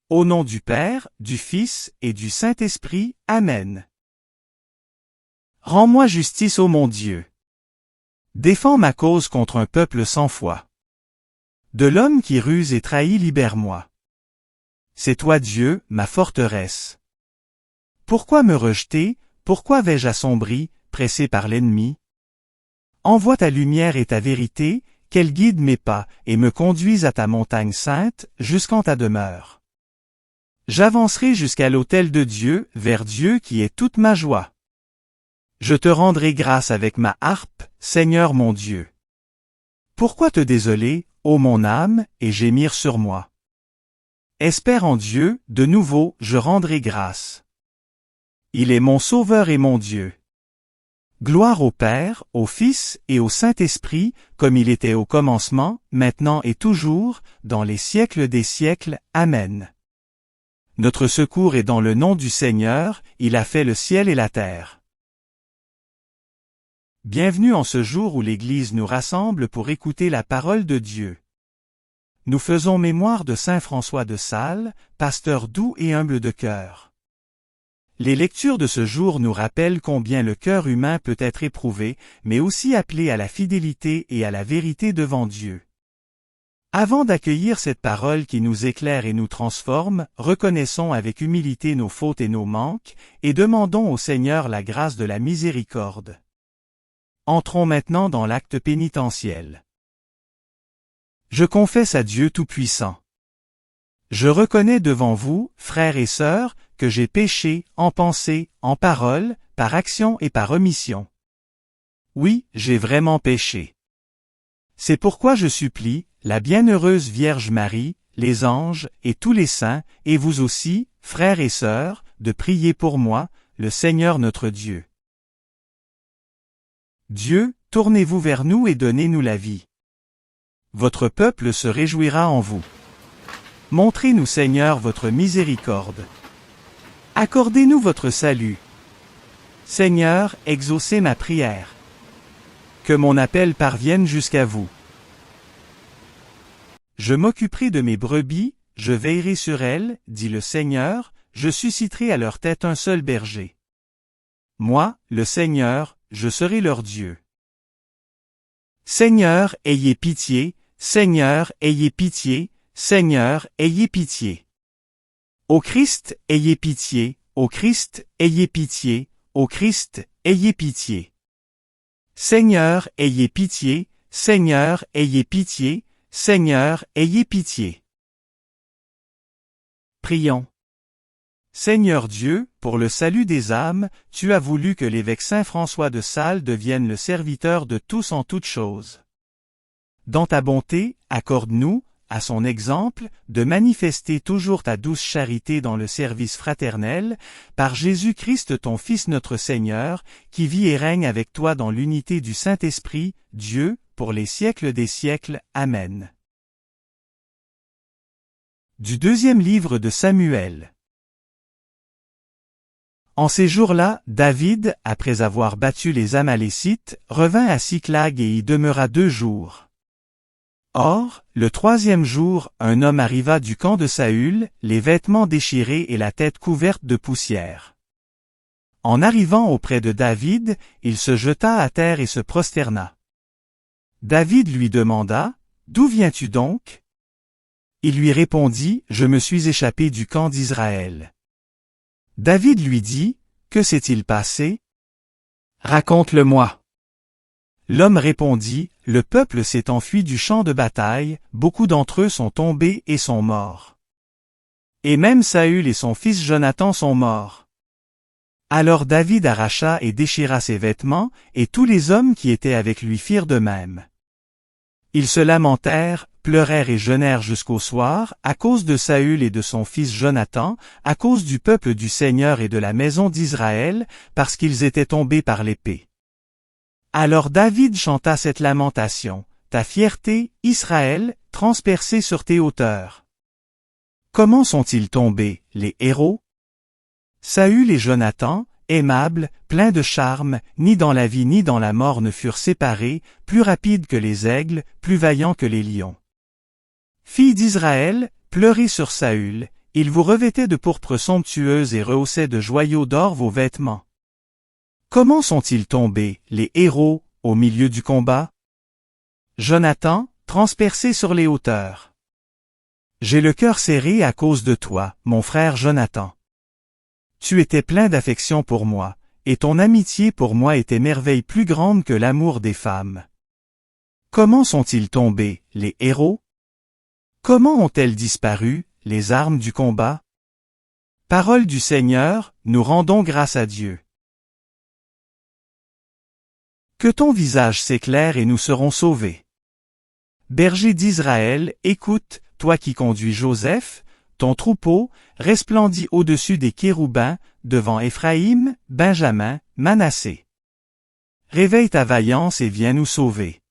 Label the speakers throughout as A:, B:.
A: Au nom du Père, du Fils et du Saint-Esprit. Amen. Rends-moi justice, ô mon Dieu. Défends ma cause contre un peuple sans foi. De l'homme qui ruse et trahit, libère-moi. C'est toi Dieu, ma forteresse. Pourquoi me rejeter, pourquoi vais-je assombri, pressé par l'ennemi? Envoie ta lumière et ta vérité, qu'elle guide mes pas et me conduise à ta montagne sainte, jusqu'en ta demeure. J'avancerai jusqu'à l'autel de Dieu, vers Dieu qui est toute ma joie. Je te rendrai grâce avec ma harpe, Seigneur mon Dieu. Pourquoi te désoler, ô mon âme, et gémir sur moi? Espère en Dieu, de nouveau je rendrai grâce. Il est mon Sauveur et mon Dieu. Gloire au Père, au Fils et au Saint-Esprit, comme il était au commencement, maintenant et toujours, dans les siècles des siècles. Amen. Notre secours est dans le nom du Seigneur, il a fait le ciel et la terre. Bienvenue en ce jour où l'Église nous rassemble pour écouter la parole de Dieu. Nous faisons mémoire de saint François de Sales, pasteur doux et humble de cœur. Les lectures de ce jour nous rappellent combien le cœur humain peut être éprouvé, mais aussi appelé à la fidélité et à la vérité devant Dieu. Avant d'accueillir cette parole qui nous éclaire et nous transforme, reconnaissons avec humilité nos fautes et nos manques, et demandons au Seigneur la grâce de la miséricorde. Entrons maintenant dans l'acte pénitentiel. Je confesse à Dieu Tout-Puissant. Je reconnais devant vous, frères et sœurs, que j'ai péché, en pensée, en parole, par action et par omission. Oui, j'ai vraiment péché. C'est pourquoi je supplie, la bienheureuse Vierge Marie, les anges et tous les saints, et vous aussi, frères et sœurs, de prier pour moi, le Seigneur notre Dieu. Dieu, tournez-vous vers nous et donnez-nous la vie. Votre peuple se réjouira en vous. Montrez-nous, Seigneur, votre miséricorde. Accordez-nous votre salut. Seigneur, exaucez ma prière. Que mon appel parvienne jusqu'à vous. Je m'occuperai de mes brebis, je veillerai sur elles, dit le Seigneur, je susciterai à leur tête un seul berger. Moi, le Seigneur, je serai leur Dieu. Seigneur, ayez pitié, Seigneur, ayez pitié, Seigneur, ayez pitié. Ô Christ, ayez pitié, ô Christ, ayez pitié, ô Christ, ayez pitié. Seigneur, ayez pitié, Seigneur, ayez pitié, Seigneur, ayez pitié. Prions. Seigneur Dieu, pour le salut des âmes, tu as voulu que l'évêque saint François de Sales devienne le serviteur de tous en toutes choses. Dans ta bonté, accorde-nous, à son exemple, de manifester toujours ta douce charité dans le service fraternel, par Jésus-Christ ton Fils notre Seigneur, qui vit et règne avec toi dans l'unité du Saint-Esprit, Dieu, pour les siècles des siècles. Amen. Du deuxième livre de Samuel. En ces jours-là, David, après avoir battu les Amalécites, revint à Siclag et y demeura 2 jours. Or, le 3e jour, un homme arriva du camp de Saül, les vêtements déchirés et la tête couverte de poussière. En arrivant auprès de David, il se jeta à terre et se prosterna. David lui demanda, « D'où viens-tu donc » Il lui répondit, « Je me suis échappé du camp d'Israël. » David lui dit, « Que s'est-il passé? Raconte-le-moi. » L'homme répondit, « Le peuple s'est enfui du champ de bataille, beaucoup d'entre eux sont tombés et sont morts. Et même Saül et son fils Jonathan sont morts. » Alors David arracha et déchira ses vêtements, et tous les hommes qui étaient avec lui firent de même. Ils se lamentèrent, pleurèrent et jeûnèrent jusqu'au soir, à cause de Saül et de son fils Jonathan, à cause du peuple du Seigneur et de la maison d'Israël, parce qu'ils étaient tombés par l'épée. Alors David chanta cette lamentation, « Ta fierté, Israël, transpercée sur tes hauteurs. Comment sont-ils tombés, les héros? Saül et Jonathan, aimables, pleins de charme, ni dans la vie ni dans la mort ne furent séparés, plus rapides que les aigles, plus vaillants que les lions. Filles d'Israël, pleurez sur Saül, il vous revêtait de pourpre somptueuse et rehaussait de joyaux d'or vos vêtements. Comment sont-ils tombés, les héros, au milieu du combat? Jonathan, transpercé sur les hauteurs. J'ai le cœur serré à cause de toi, mon frère Jonathan. Tu étais plein d'affection pour moi, et ton amitié pour moi était merveille plus grande que l'amour des femmes. Comment sont-ils tombés, les héros? Comment ont-elles disparu, les armes du combat? Parole du Seigneur, nous rendons grâce à Dieu. Que ton visage s'éclaire et nous serons sauvés. Berger d'Israël, écoute, toi qui conduis Joseph, ton troupeau, resplendit au-dessus des chérubins, devant Éphraïm, Benjamin, Manassé. Réveille ta vaillance et viens nous sauver.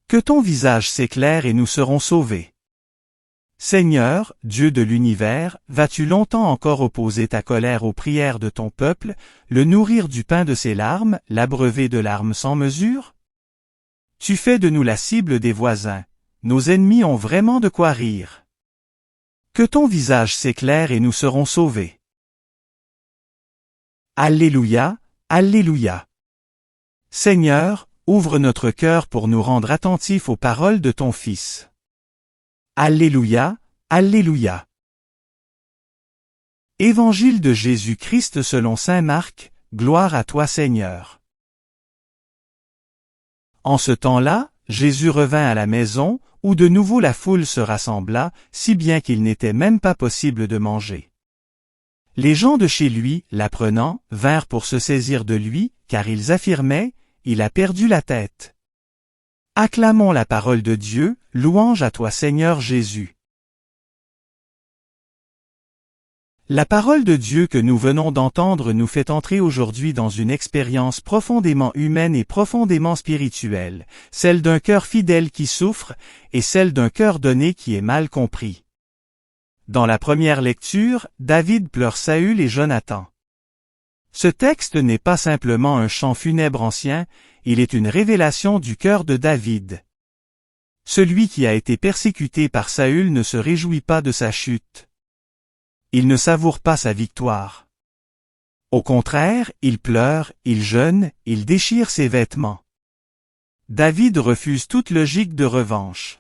A: Que ton visage s'éclaire et nous serons sauvés. Seigneur, Dieu de l'univers, vas-tu longtemps encore opposer ta colère aux prières de ton peuple, le nourrir du pain de ses larmes, l'abreuver de larmes sans mesure? Tu fais de nous la cible des voisins. Nos ennemis ont vraiment de quoi rire. Que ton visage s'éclaire et nous serons sauvés. Alléluia, Alléluia. Seigneur, ouvre notre cœur pour nous rendre attentifs aux paroles de ton Fils. Alléluia, Alléluia. Évangile de Jésus-Christ selon saint Marc, gloire à toi Seigneur. En ce temps-là, Jésus revint à la maison, où de nouveau la foule se rassembla, si bien qu'il n'était même pas possible de manger. Les gens de chez lui, l'apprenant, vinrent pour se saisir de lui, car ils affirmaient, « Il a perdu la tête. » Acclamons la parole de Dieu, louange à toi Seigneur Jésus. La parole de Dieu que nous venons d'entendre nous fait entrer aujourd'hui dans une expérience profondément humaine et profondément spirituelle, celle d'un cœur fidèle qui souffre, et celle d'un cœur donné qui est mal compris. Dans la première lecture, David pleure Saül et Jonathan. Ce texte n'est pas simplement un chant funèbre ancien, il est une révélation du cœur de David. Celui qui a été persécuté par Saül ne se réjouit pas de sa chute. Il ne savoure pas sa victoire. Au contraire, il pleure, il jeûne, il déchire ses vêtements. David refuse toute logique de revanche.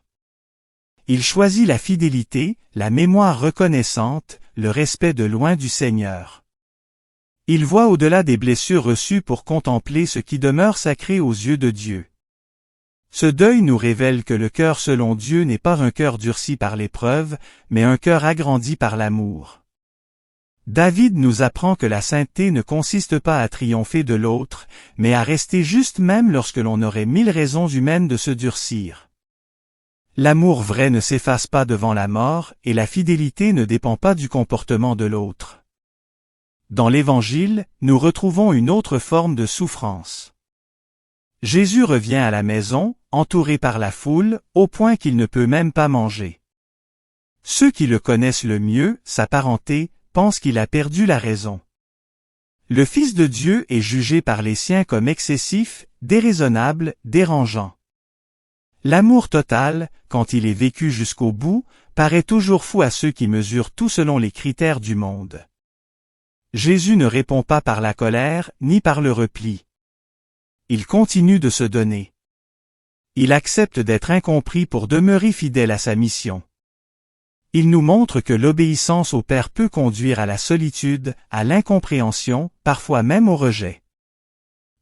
A: Il choisit la fidélité, la mémoire reconnaissante, le respect de loin du Seigneur. Il voit au-delà des blessures reçues pour contempler ce qui demeure sacré aux yeux de Dieu. Ce deuil nous révèle que le cœur selon Dieu n'est pas un cœur durci par l'épreuve, mais un cœur agrandi par l'amour. David nous apprend que la sainteté ne consiste pas à triompher de l'autre, mais à rester juste même lorsque l'on aurait 1000 raisons humaines de se durcir. L'amour vrai ne s'efface pas devant la mort, et la fidélité ne dépend pas du comportement de l'autre. Dans l'Évangile, nous retrouvons une autre forme de souffrance. Jésus revient à la maison, entouré par la foule, au point qu'il ne peut même pas manger. Ceux qui le connaissent le mieux, sa parenté, pensent qu'il a perdu la raison. Le Fils de Dieu est jugé par les siens comme excessif, déraisonnable, dérangeant. L'amour total, quand il est vécu jusqu'au bout, paraît toujours fou à ceux qui mesurent tout selon les critères du monde. Jésus ne répond pas par la colère, ni par le repli. Il continue de se donner. Il accepte d'être incompris pour demeurer fidèle à sa mission. Il nous montre que l'obéissance au Père peut conduire à la solitude, à l'incompréhension, parfois même au rejet.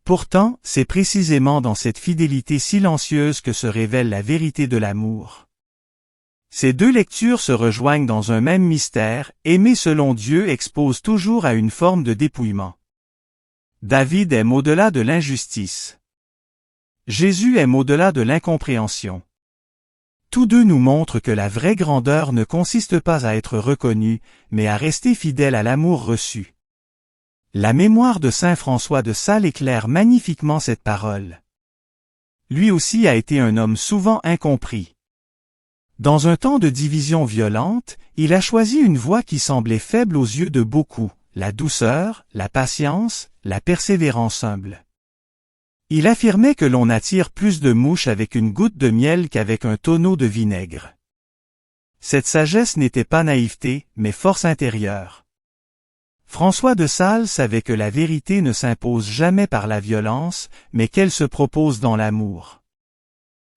A: Pourtant, c'est précisément dans cette fidélité silencieuse que se révèle la vérité de l'amour. Ces deux lectures se rejoignent dans un même mystère, aimer selon Dieu expose toujours à une forme de dépouillement. David aime au-delà de l'injustice. Jésus aime au-delà de l'incompréhension. Tous deux nous montrent que la vraie grandeur ne consiste pas à être reconnu, mais à rester fidèle à l'amour reçu. La mémoire de saint François de Sales éclaire magnifiquement cette parole. Lui aussi a été un homme souvent incompris. Dans un temps de division violente, il a choisi une voie qui semblait faible aux yeux de beaucoup, la douceur, la patience, la persévérance humble. Il affirmait que l'on attire plus de mouches avec une goutte de miel qu'avec un tonneau de vinaigre. Cette sagesse n'était pas naïveté, mais force intérieure. François de Sales savait que la vérité ne s'impose jamais par la violence, mais qu'elle se propose dans l'amour.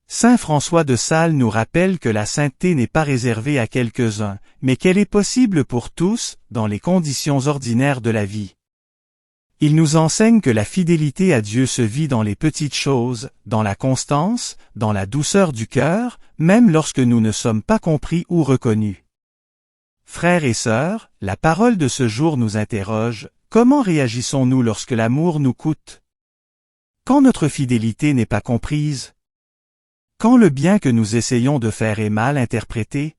A: Saint François de Sales nous rappelle que la sainteté n'est pas réservée à quelques-uns, mais qu'elle est possible pour tous, dans les conditions ordinaires de la vie. Il nous enseigne que la fidélité à Dieu se vit dans les petites choses, dans la constance, dans la douceur du cœur, même lorsque nous ne sommes pas compris ou reconnus. Frères et sœurs, la parole de ce jour nous interroge, comment réagissons-nous lorsque l'amour nous coûte? Quand notre fidélité n'est pas comprise? Quand le bien que nous essayons de faire est mal interprété?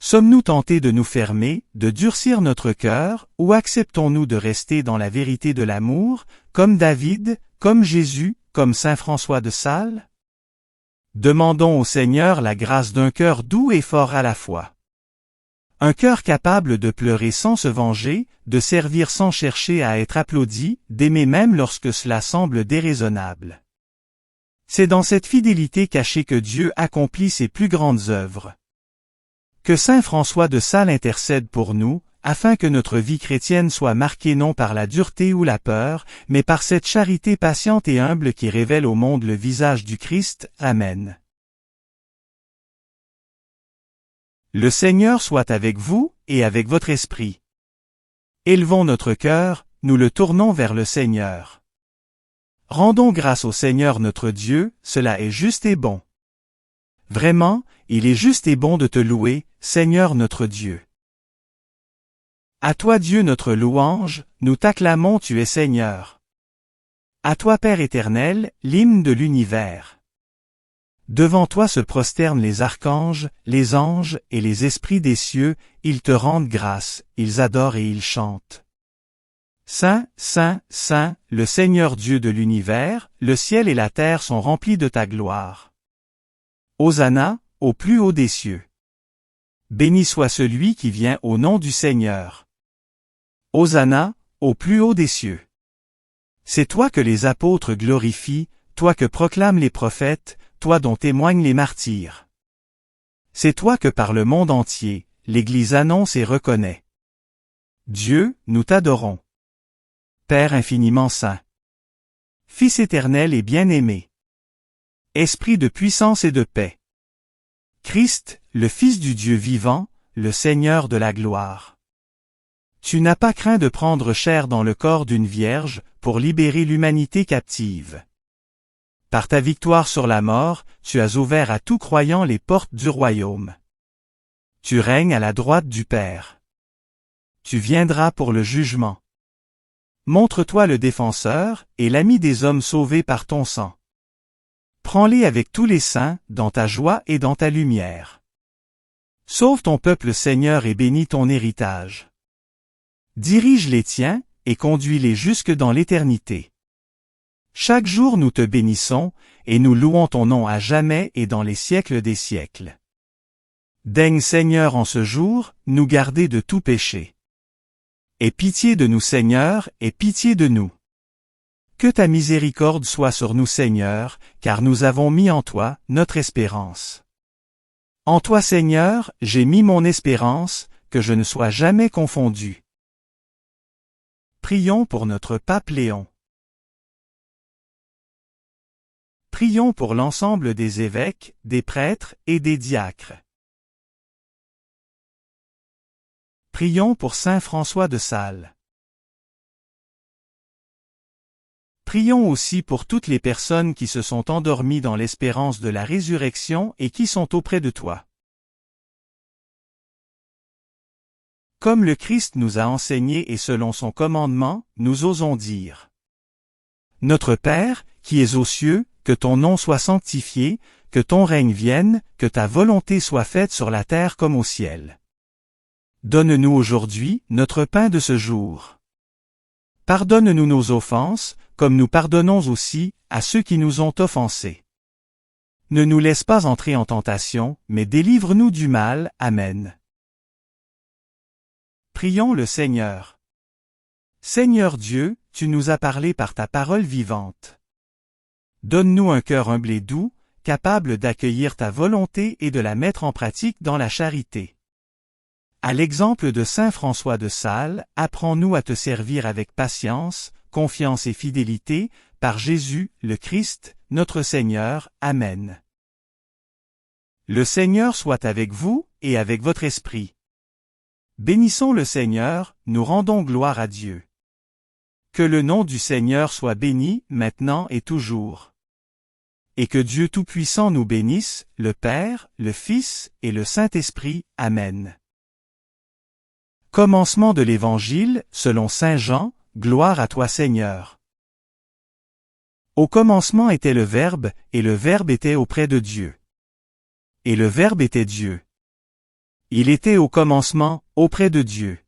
A: Sommes-nous tentés de nous fermer, de durcir notre cœur, ou acceptons-nous de rester dans la vérité de l'amour, comme David, comme Jésus, comme Saint François de Sales? Demandons au Seigneur la grâce d'un cœur doux et fort à la fois. Un cœur capable de pleurer sans se venger, de servir sans chercher à être applaudi, d'aimer même lorsque cela semble déraisonnable. C'est dans cette fidélité cachée que Dieu accomplit ses plus grandes œuvres. Que Saint François de Sales intercède pour nous, afin que notre vie chrétienne soit marquée non par la dureté ou la peur, mais par cette charité patiente et humble qui révèle au monde le visage du Christ. Amen. Le Seigneur soit avec vous, et avec votre esprit. Élevons notre cœur, nous le tournons vers le Seigneur. Rendons grâce au Seigneur notre Dieu, cela est juste et bon. Vraiment, il est juste et bon de te louer, Seigneur notre Dieu. À toi Dieu notre louange, nous t'acclamons, tu es Seigneur. À toi Père éternel, l'hymne de l'univers. Devant toi se prosternent les archanges, les anges et les esprits des cieux, ils te rendent grâce, ils adorent et ils chantent. Saint, Saint, Saint, le Seigneur Dieu de l'univers, le ciel et la terre sont remplis de ta gloire. Hosanna, au plus haut des cieux. Béni soit celui qui vient au nom du Seigneur. Hosanna, au plus haut des cieux. C'est toi que les apôtres glorifient, toi que proclament les prophètes, toi dont témoignent les martyrs. C'est toi que par le monde entier, l'Église annonce et reconnaît. Dieu, nous t'adorons. Père infiniment saint. Fils éternel et bien-aimé. Esprit de puissance et de paix. Christ, le Fils du Dieu vivant, le Seigneur de la gloire. Tu n'as pas craint de prendre chair dans le corps d'une vierge, pour libérer l'humanité captive. Par ta victoire sur la mort, tu as ouvert à tout croyant les portes du royaume. Tu règnes à la droite du Père. Tu viendras pour le jugement. Montre-toi le défenseur, et l'ami des hommes sauvés par ton sang. Prends-les avec tous les saints, dans ta joie et dans ta lumière. Sauve ton peuple Seigneur et bénis ton héritage. Dirige les tiens, et conduis-les jusque dans l'éternité. Chaque jour nous te bénissons, et nous louons ton nom à jamais et dans les siècles des siècles. Daigne Seigneur en ce jour, nous garder de tout péché. Aie pitié de nous Seigneur, aie pitié de nous. Que ta miséricorde soit sur nous Seigneur, car nous avons mis en toi notre espérance. En toi Seigneur, j'ai mis mon espérance, que je ne sois jamais confondu. Prions pour notre pape Léon. Prions pour l'ensemble des évêques, des prêtres et des diacres. Prions pour Saint François de Sales. Prions aussi pour toutes les personnes qui se sont endormies dans l'espérance de la résurrection et qui sont auprès de toi. Comme le Christ nous a enseigné et selon son commandement, nous osons dire. Notre Père, qui es aux cieux, que ton nom soit sanctifié, que ton règne vienne, que ta volonté soit faite sur la terre comme au ciel. Donne-nous aujourd'hui notre pain de ce jour. Pardonne-nous nos offenses, comme nous pardonnons aussi à ceux qui nous ont offensés. Ne nous laisse pas entrer en tentation, mais délivre-nous du mal. Amen. Prions le Seigneur. Seigneur Dieu, tu nous as parlé par ta parole vivante. Donne-nous un cœur humble et doux, capable d'accueillir ta volonté et de la mettre en pratique dans la charité. À l'exemple de saint François de Sales, apprends-nous à te servir avec patience, confiance et fidélité, par Jésus, le Christ, notre Seigneur. Amen. Le Seigneur soit avec vous, et avec votre esprit. Bénissons le Seigneur, nous rendons gloire à Dieu. Que le nom du Seigneur soit béni, maintenant et toujours. Et que Dieu Tout-Puissant nous bénisse, le Père, le Fils et le Saint-Esprit. Amen. Commencement de l'Évangile, selon saint Jean, gloire à toi Seigneur. Au commencement était le Verbe, et le Verbe était auprès de Dieu. Et le Verbe était Dieu. Il était au commencement, auprès de Dieu.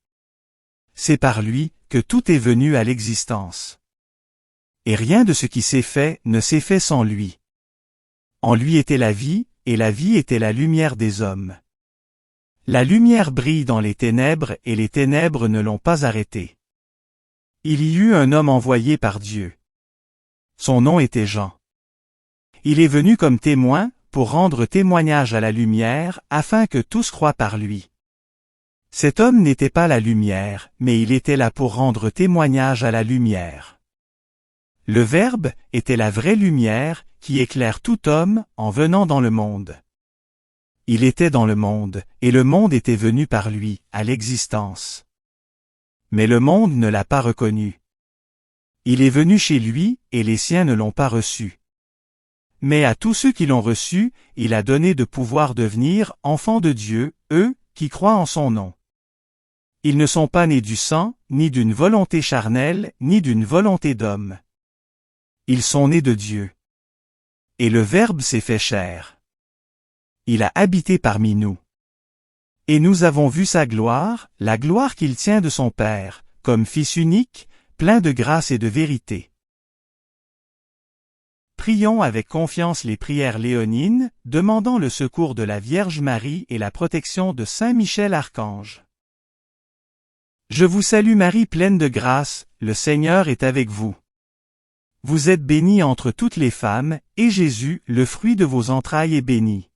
A: C'est par lui que tout est venu à l'existence. Et rien de ce qui s'est fait ne s'est fait sans lui. En lui était la vie, et la vie était la lumière des hommes. La lumière brille dans les ténèbres et les ténèbres ne l'ont pas arrêtée. Il y eut un homme envoyé par Dieu. Son nom était Jean. Il est venu comme témoin, pour rendre témoignage à la lumière, afin que tous croient par lui. Cet homme n'était pas la lumière, mais il était là pour rendre témoignage à la lumière. Le Verbe était la vraie lumière, qui éclaire tout homme, en venant dans le monde. Il était dans le monde, et le monde était venu par lui, à l'existence. Mais le monde ne l'a pas reconnu. Il est venu chez lui, et les siens ne l'ont pas reçu. Mais à tous ceux qui l'ont reçu, il a donné de pouvoir devenir enfants de Dieu, eux, qui croient en son nom. Ils ne sont pas nés du sang, ni d'une volonté charnelle, ni d'une volonté d'homme. Ils sont nés de Dieu. Et le Verbe s'est fait chair. Il a habité parmi nous. Et nous avons vu sa gloire, la gloire qu'il tient de son Père, comme Fils unique, plein de grâce et de vérité. Prions avec confiance les prières léonines, demandant le secours de la Vierge Marie et la protection de Saint Michel Archange. Je vous salue Marie pleine de grâce, le Seigneur est avec vous. Vous êtes bénie entre toutes les femmes, et Jésus, le fruit de vos entrailles, est béni.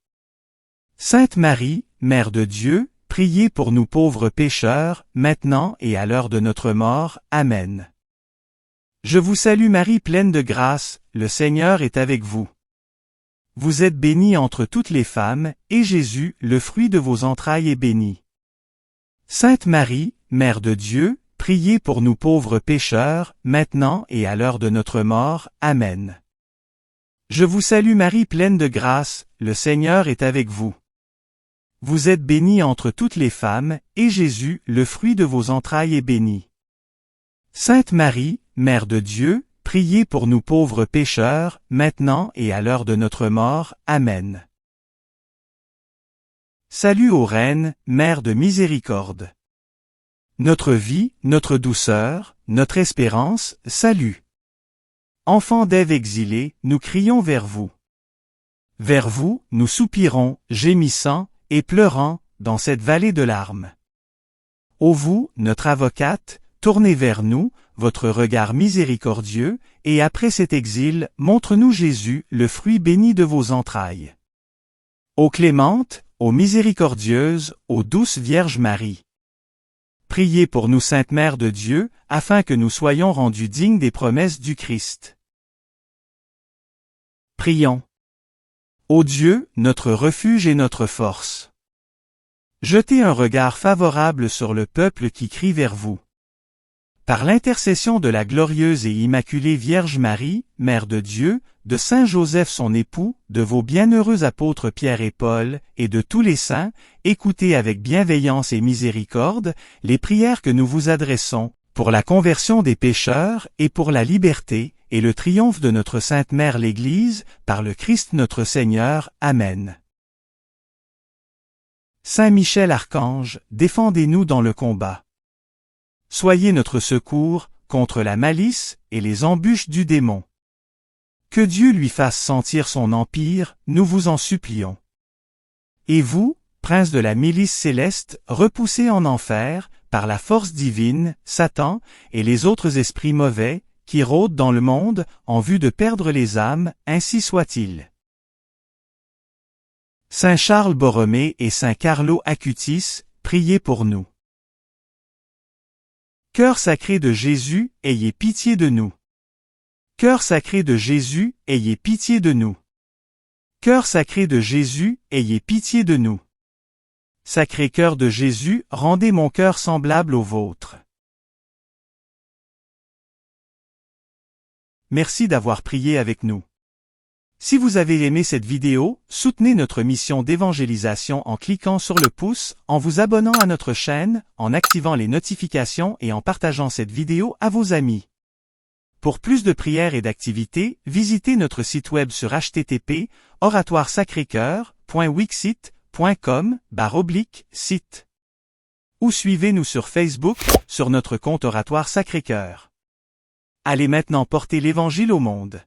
A: Sainte Marie, Mère de Dieu, priez pour nous pauvres pécheurs, maintenant et à l'heure de notre mort. Amen. Je vous salue Marie pleine de grâce, le Seigneur est avec vous. Vous êtes bénie entre toutes les femmes, et Jésus, le fruit de vos entrailles, est béni. Sainte Marie, Mère de Dieu, priez pour nous pauvres pécheurs, maintenant et à l'heure de notre mort. Amen. Je vous salue Marie pleine de grâce, le Seigneur est avec vous. Vous êtes bénie entre toutes les femmes, et Jésus, le fruit de vos entrailles, est béni. Sainte Marie, Mère de Dieu, priez pour nous pauvres pécheurs, maintenant et à l'heure de notre mort. Amen. Salut ô Reine, Mère de miséricorde. Notre vie, notre douceur, notre espérance, salut. Enfants d'Ève exilés, nous crions vers vous. Vers vous, nous soupirons, gémissant, et pleurant, dans cette vallée de larmes. Ô vous, notre avocate, tournez vers nous, votre regard miséricordieux, et après cet exil, montre-nous Jésus, le fruit béni de vos entrailles. Ô clémente, ô miséricordieuse, ô douce Vierge Marie. Priez pour nous Sainte Mère de Dieu, afin que nous soyons rendus dignes des promesses du Christ. Prions. Ô Dieu, notre refuge et notre force. Jetez un regard favorable sur le peuple qui crie vers vous. Par l'intercession de la glorieuse et immaculée Vierge Marie, Mère de Dieu, de Saint Joseph son époux, de vos bienheureux apôtres Pierre et Paul, et de tous les saints, écoutez avec bienveillance et miséricorde les prières que nous vous adressons, pour la conversion des pécheurs et pour la liberté, et le triomphe de notre Sainte Mère l'Église, par le Christ notre Seigneur. Amen. Saint Michel Archange, défendez-nous dans le combat. Soyez notre secours, contre la malice et les embûches du démon. Que Dieu lui fasse sentir son empire, nous vous en supplions. Et vous, prince de la milice céleste, repoussez en enfer, par la force divine, Satan, et les autres esprits mauvais, qui rôdent dans le monde, en vue de perdre les âmes, ainsi soit-il. Saint Charles Borromée et Saint Carlo Acutis, priez pour nous. Cœur sacré de Jésus, ayez pitié de nous. Cœur sacré de Jésus, ayez pitié de nous. Cœur sacré de Jésus, ayez pitié de nous. Sacré cœur de Jésus, rendez mon cœur semblable au vôtre. Merci d'avoir prié avec nous. Si vous avez aimé cette vidéo, soutenez notre mission d'évangélisation en cliquant sur le pouce, en vous abonnant à notre chaîne, en activant les notifications et en partageant cette vidéo à vos amis. Pour plus de prières et d'activités, visitez notre site web sur http://oratoiresacrécoeur.wixsite.com/site. Ou suivez-nous sur Facebook, sur notre compte Oratoire Sacré-Cœur. Allez maintenant porter l'Évangile au monde.